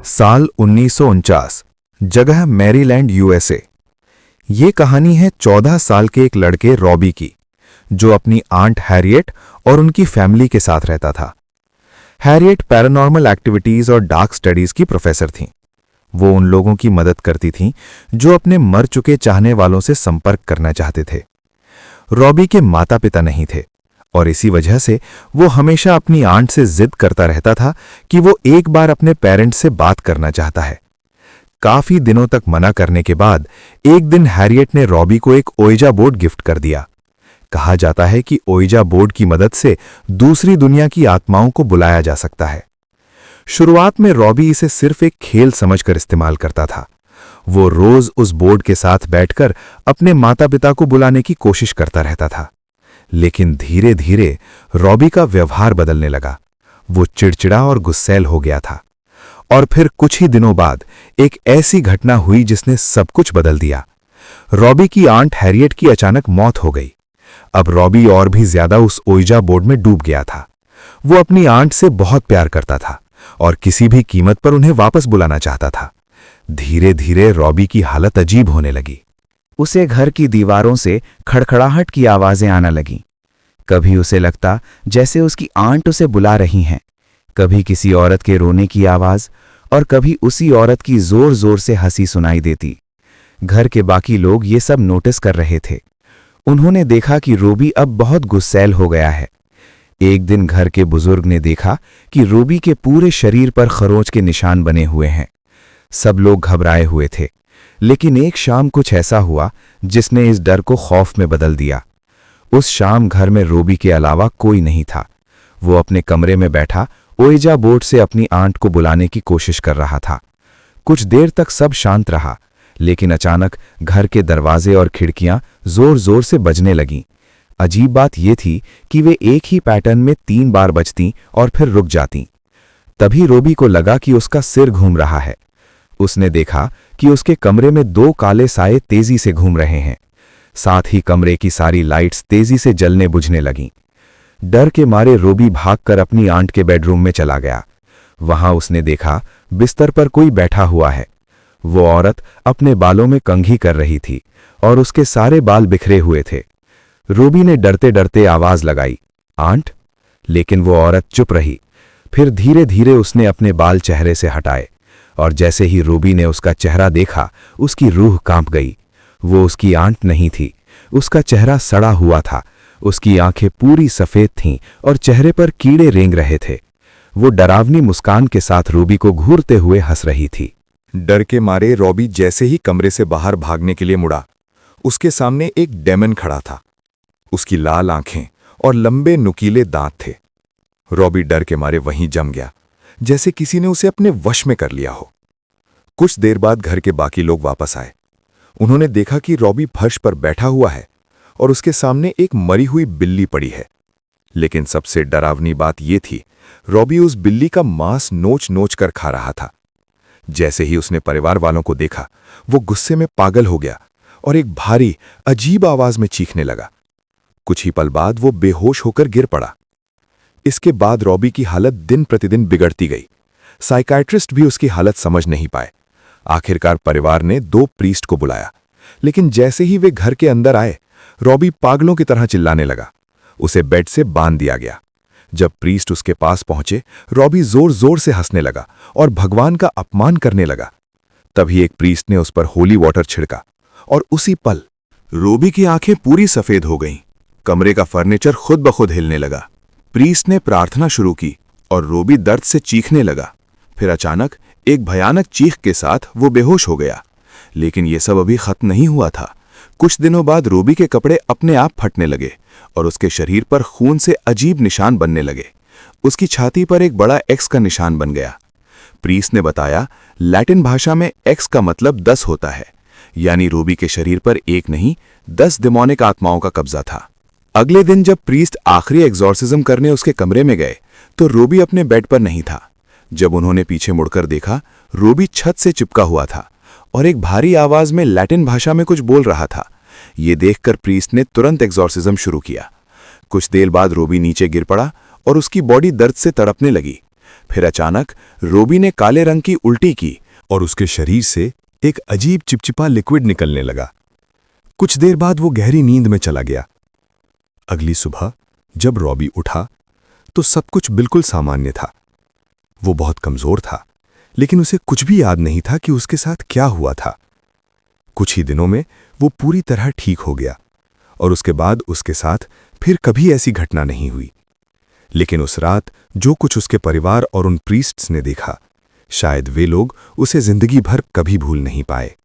साल 1949, जगह Maryland USA. ये कहानी है 14 साल के एक लड़के रॉबी की, जो अपनी आंट हैरियट और उनकी फैमिली के साथ रहता था। हैरियट पैरानॉर्मल एक्टिविटीज और डार्क स्टडीज की प्रोफेसर थीं। वो उन लोगों की मदद करती थीं जो अपने मर चुके चाहने वालों से संपर्क करना चाहते थे। रॉबी के माता पिता नहीं थे और इसी वजह से वो हमेशा अपनी आंट से जिद करता रहता था कि वो एक बार अपने पेरेंट्स से बात करना चाहता है। काफी दिनों तक मना करने के बाद एक दिन हैरियट ने रॉबी को एक ओइजा बोर्ड गिफ्ट कर दिया। कहा जाता है कि ओइजा बोर्ड की मदद से दूसरी दुनिया की आत्माओं को बुलाया जा सकता है। शुरुआत में रॉबी इसे सिर्फ एक खेल समझकर इस्तेमाल करता था। वो रोज उस बोर्ड के साथ बैठकर अपने माता पिता को बुलाने की कोशिश करता रहता था, लेकिन धीरे धीरे रॉबी का व्यवहार बदलने लगा। वो चिड़चिड़ा और गुस्सैल हो गया था। और फिर कुछ ही दिनों बाद एक ऐसी घटना हुई जिसने सब कुछ बदल दिया। रॉबी की आंट हैरियट की अचानक मौत हो गई। अब रॉबी और भी ज्यादा उस ओइजा बोर्ड में डूब गया था। वो अपनी आंट से बहुत प्यार करता था और किसी भी कीमत पर उन्हें वापस बुलाना चाहता था। धीरे धीरे रॉबी की हालत अजीब होने लगी। उसे घर की दीवारों से खड़खड़ाहट की आवाजें आना लगीं। कभी उसे लगता जैसे उसकी आंट उसे बुला रही हैं, कभी किसी औरत के रोने की आवाज और कभी उसी औरत की जोर जोर से हंसी सुनाई देती। घर के बाकी लोग ये सब नोटिस कर रहे थे। उन्होंने देखा कि रॉबी अब बहुत गुस्सैल हो गया है। एक दिन घर के बुजुर्ग ने देखा कि रॉबी के पूरे शरीर पर खरोंच के निशान बने हुए हैं। सब लोग घबराए हुए थे, लेकिन एक शाम कुछ ऐसा हुआ जिसने इस डर को खौफ में बदल दिया। उस शाम घर में रॉबी के अलावा कोई नहीं था। वो अपने कमरे में बैठा ओइजा बोर्ड से अपनी आंट को बुलाने की कोशिश कर रहा था। कुछ देर तक सब शांत रहा, लेकिन अचानक घर के दरवाजे और खिड़कियां जोर जोर से बजने लगीं। अजीब बात यह थी कि वे एक ही पैटर्न में 3 बार बजतीं और फिर रुक जातीं। तभी रॉबी को लगा कि उसका सिर घूम रहा है। उसने देखा कि उसके कमरे में 2 काले साए तेजी से घूम रहे हैं। साथ ही कमरे की सारी लाइट्स तेजी से जलने बुझने लगीं। डर के मारे रॉबी भागकर अपनी आंट के बेडरूम में चला गया। वहां उसने देखा बिस्तर पर कोई बैठा हुआ है। वो औरत अपने बालों में कंघी कर रही थी और उसके सारे बाल बिखरे हुए थे। रॉबी ने डरते डरते आवाज लगाई, आंट, लेकिन वो औरत चुप रही। फिर धीरे धीरे उसने अपने बाल चेहरे से हटाए और जैसे ही रॉबी ने उसका चेहरा देखा, उसकी रूह कांप गई। वो उसकी आंट नहीं थी। उसका चेहरा सड़ा हुआ था। उसकी आंखें पूरी सफेद थीं और चेहरे पर कीड़े रेंग रहे थे। वो डरावनी मुस्कान के साथ रॉबी को घूरते हुए हंस रही थी। डर के मारे रॉबी जैसे ही कमरे से बाहर भागने के लिए मुड़ा, उसके सामने एक डेमन खड़ा था। उसकी लाल आंखें और लंबे नुकीले दांत थे। रॉबी डर के मारे वहीं जम गया, जैसे किसी ने उसे अपने वश में कर लिया हो। कुछ देर बाद घर के बाकी लोग वापस आए। उन्होंने देखा कि रॉबी फर्श पर बैठा हुआ है और उसके सामने एक मरी हुई बिल्ली पड़ी है। लेकिन सबसे डरावनी बात यह थी, रॉबी उस बिल्ली का मांस नोच नोच कर खा रहा था। जैसे ही उसने परिवार वालों को देखा, वो गुस्से में पागल हो गया और एक भारी अजीब आवाज में चीखने लगा। कुछ ही पल बाद वो बेहोश होकर गिर पड़ा। इसके बाद रॉबी की हालत दिन प्रतिदिन बिगड़ती गई। साइकाइट्रिस्ट भी उसकी हालत समझ नहीं पाए। आखिरकार परिवार ने 2 प्रीस्ट को बुलाया, लेकिन जैसे ही वे घर के अंदर आए, रॉबी पागलों की तरह चिल्लाने लगा। उसे बेड से बांध दिया गया। जब प्रीस्ट उसके पास पहुंचे, रॉबी जोर जोर से हंसने लगा और भगवान का अपमान करने लगा। तभी एक प्रीस्ट ने उस पर होली वाटर छिड़का और उसी पल रॉबी की आंखें पूरी सफेद हो गईं। कमरे का फर्नीचर खुद ब खुद हिलने लगा। प्रीस्ट ने प्रार्थना शुरू की और रॉबी दर्द से चीखने लगा। फिर अचानक एक भयानक चीख के साथ वो बेहोश हो गया। लेकिन ये सब अभी खत्म नहीं हुआ था। कुछ दिनों बाद रॉबी के कपड़े अपने आप फटने लगे और उसके शरीर पर खून से अजीब निशान बनने लगे। उसकी छाती पर एक बड़ा एक्स का निशान बन गया। प्रीस्ट ने बताया, लैटिन भाषा में एक्स का मतलब 10 होता है, यानी रॉबी के शरीर पर एक नहीं 10 डिमोनिक आत्माओं का कब्जा था। अगले दिन जब प्रीस्ट आखिरी एग्जॉर्सिज्म करने उसके कमरे में गए, तो रॉबी अपने बेड पर नहीं था। जब उन्होंने पीछे मुड़कर देखा, रॉबी छत से चिपका हुआ था और एक भारी आवाज में लैटिन भाषा में कुछ बोल रहा था। ये देखकर प्रीस्ट ने तुरंत एग्जॉर्सिज्म शुरू किया। कुछ देर बाद रॉबी नीचे गिर पड़ा और उसकी बॉडी दर्द से तड़पने लगी। फिर अचानक रॉबी ने काले रंग की उल्टी की और उसके शरीर से एक अजीब चिपचिपा लिक्विड निकलने लगा। कुछ देर बाद वो गहरी नींद में चला गया। अगली सुबह जब रॉबी उठा तो सब कुछ बिल्कुल सामान्य था। वो बहुत कमजोर था, लेकिन उसे कुछ भी याद नहीं था कि उसके साथ क्या हुआ था। कुछ ही दिनों में वो पूरी तरह ठीक हो गया और उसके बाद उसके साथ फिर कभी ऐसी घटना नहीं हुई। लेकिन उस रात जो कुछ उसके परिवार और उन प्रीस्ट्स ने देखा, शायद वे लोग उसे जिंदगी भर कभी भूल नहीं पाए।